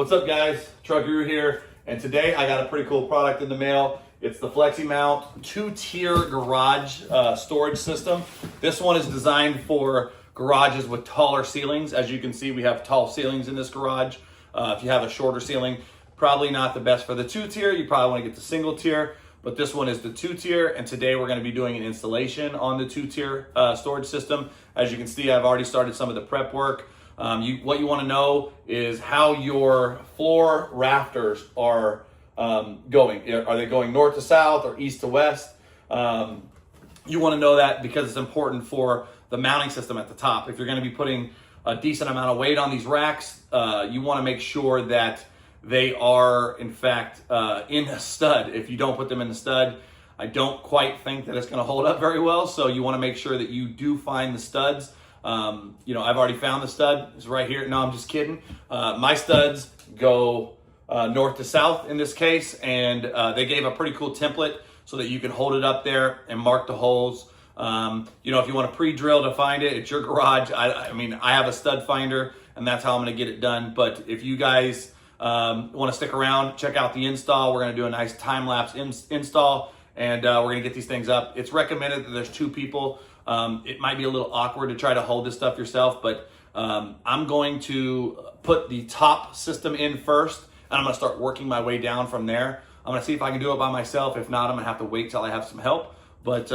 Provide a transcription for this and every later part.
What's up, guys? Truck Guru here, and today I got a pretty cool product in the mail. It's the FLEXIMOUNT two-tier garage storage system. This one is designed for garages with taller ceilings. As you can see, we have tall ceilings in this garage. If you have a shorter ceiling, probably not the best for the two-tier. You probably want to get the single tier, but this one is the two-tier, and today we're going to be doing an installation on the two-tier storage system. As you can see, I've already started some of the prep work. What you want to know is how your floor rafters are going. Are they going north to south or east to west? You want to know that because it's important for the mounting system at the top. If you're going to be putting a decent amount of weight on these racks, you want to make sure that they are, in fact, in a stud. If you don't put them in the stud, I don't quite think that it's going to hold up very well. So you want to make sure that you do find the studs. I've already found the stud. It's right here. No, I'm just kidding. My studs go north to south in this case, and they gave a pretty cool template so that you can hold it up there and mark the holes. If you want to pre-drill to find it, it's your garage. I have a stud finder, and that's how I'm going to get it done. But if you guys want to stick around, check out the install. We're going to do a nice time-lapse install, and we're going to get these things up. It's recommended that there's 2 people. It might be a little awkward to try to hold this stuff yourself, but I'm going to put the top system in first, and I'm going to start working my way down from there. I'm going to see if I can do it by myself. If not, I'm going to have to wait till I have some help. But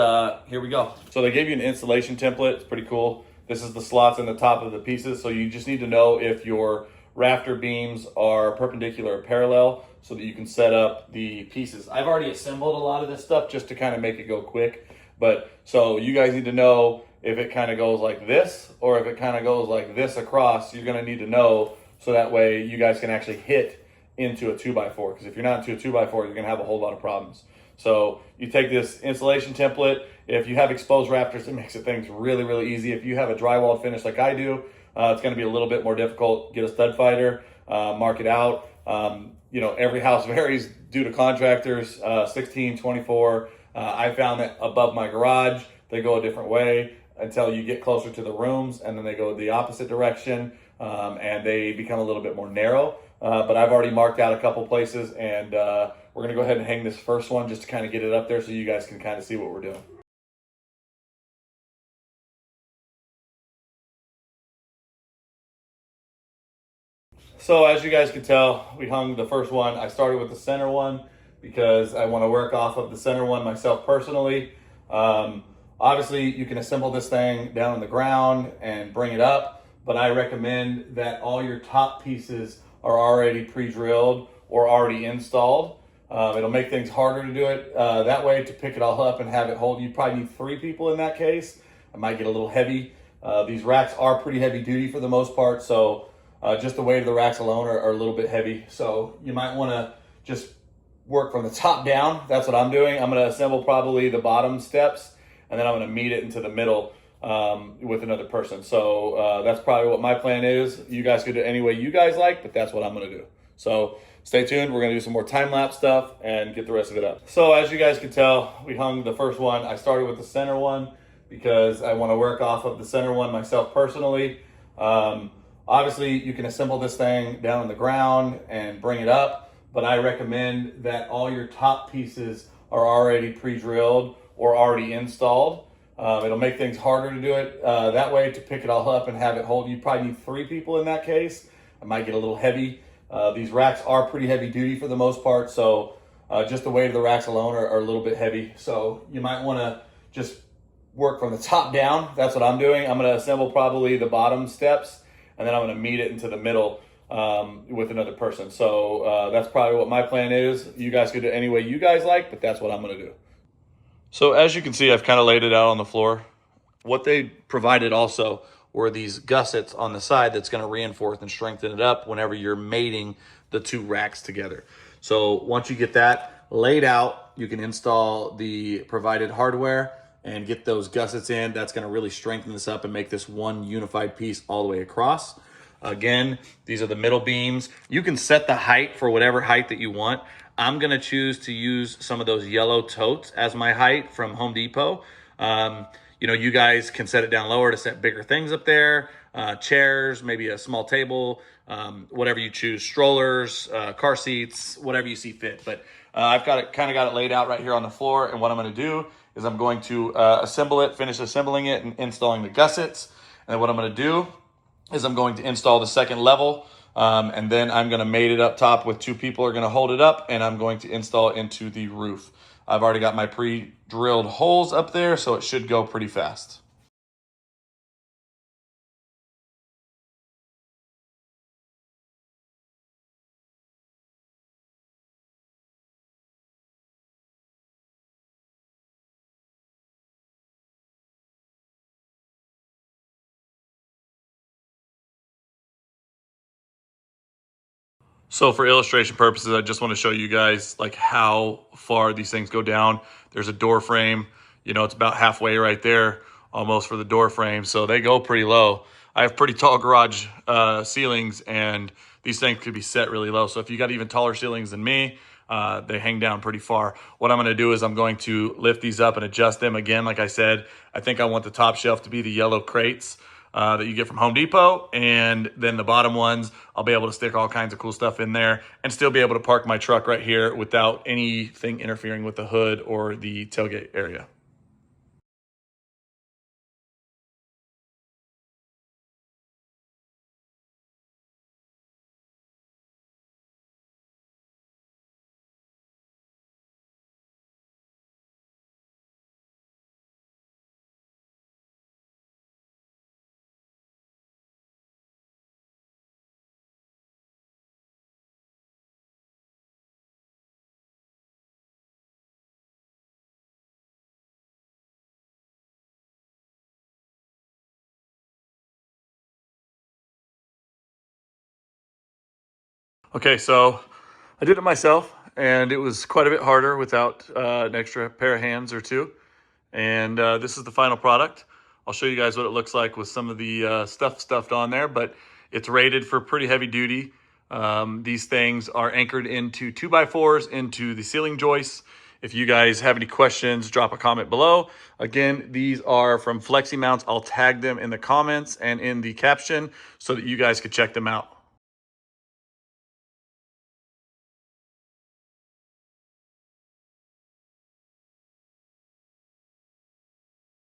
here we go. So they gave you an installation template. It's pretty cool. This is the slots in the top of the pieces. So you just need to know if your rafter beams are perpendicular or parallel so that you can set up the pieces. I've already assembled a lot of this stuff just to kind of make it go quick. But so you guys need to know if it kind of goes like this or if it kind of goes like this across. You're going to need to know so that way you guys can actually hit into a 2x4. Because if you're not into a 2x4, you're going to have a whole lot of problems. So you take this installation template. If you have exposed rafters, it makes things really, really easy. If you have a drywall finish like I do, it's going to be a little bit more difficult. Get a stud finder, mark it out. Every house varies due to contractors, 16, 24. I found that above my garage, they go a different way until you get closer to the rooms, and then they go the opposite direction, and they become a little bit more narrow. But I've already marked out a couple places, and we're going to go ahead and hang this first one just to kind of get it up there so you guys can kind of see what we're doing. So as you guys can tell, we hung the first one. I started with the center one because I want to work off of the center one myself personally. Obviously, you can assemble this thing down on the ground and bring it up, but I recommend that all your top pieces are already pre-drilled or already installed. It'll make things harder to do it. That way, to pick it all up and have it hold, you probably need 3 people in that case. It might get a little heavy. These racks are pretty heavy duty for the most part, so just the weight of the racks alone are a little bit heavy. So you might want to just work from the top down. That's what I'm doing. I'm going to assemble probably the bottom steps, and then I'm going to meet it into the middle with another person. So that's probably what my plan is. You guys could do it any way you guys like, but that's what I'm going to do. So stay tuned. We're going to do some more time-lapse stuff and get the rest of it up. So as you guys can tell, we hung the first one. I started with the center one because I want to work off of the center one myself personally. Obviously, you can assemble this thing down on the ground and bring it up, but I recommend that all your top pieces are already pre-drilled or already installed. It'll make things harder to do it. That way, to pick it all up and have it hold, you probably need 3 people in that case. It might get a little heavy. These racks are pretty heavy duty for the most part, so just the weight of the racks alone are a little bit heavy. So you might want to just work from the top down. That's what I'm doing. I'm going to assemble probably the bottom steps, and then I'm going to meet it into the middle with another person. So that's probably what my plan is. You guys could do it any way you guys like, but that's what I'm going to do. So as you can see, I've kind of laid it out on the floor. What they provided also were these gussets on the side that's going to reinforce and strengthen it up whenever you're mating the 2 racks together. So once you get that laid out, you can install the provided hardware and get those gussets in. That's going to really strengthen this up and make this one unified piece all the way across. Again, these are the middle beams. You can set the height for whatever height that you want. I'm going to choose to use some of those yellow totes as my height from Home Depot. You guys can set it down lower to set bigger things up there. chairs, maybe a small table, whatever you choose, strollers, car seats, whatever you see fit. But I've got it kind of got it laid out right here on the floor. And what I'm going to do is I'm going to assemble it, finish assembling it and installing the gussets. And then what I'm going to do is I'm going to install the second level. And then I'm going to mate it up top with 2 people are going to hold it up, and I'm going to install it into the roof. I've already got my pre-drilled holes up there, so it should go pretty fast. So for illustration purposes, I just want to show you guys like how far these things go down. There's a door frame, you know, it's about halfway right there, almost for the door frame. So they go pretty low. I have pretty tall garage ceilings, and these things could be set really low. So if you got even taller ceilings than me, they hang down pretty far. What I'm going to do is I'm going to lift these up and adjust them again. Like I said, I think I want the top shelf to be the yellow crates that you get from Home Depot. And then the bottom ones, I'll be able to stick all kinds of cool stuff in there and still be able to park my truck right here without anything interfering with the hood or the tailgate area. Okay, so I did it myself, and it was quite a bit harder without an extra pair of hands or two. And this is the final product. I'll show you guys what it looks like with some of the stuff stuffed on there, but it's rated for pretty heavy duty. These things are anchored into 2x4s into the ceiling joists. If you guys have any questions, drop a comment below. Again, these are from FLEXIMOUNTS. I'll tag them in the comments and in the caption so that you guys can check them out.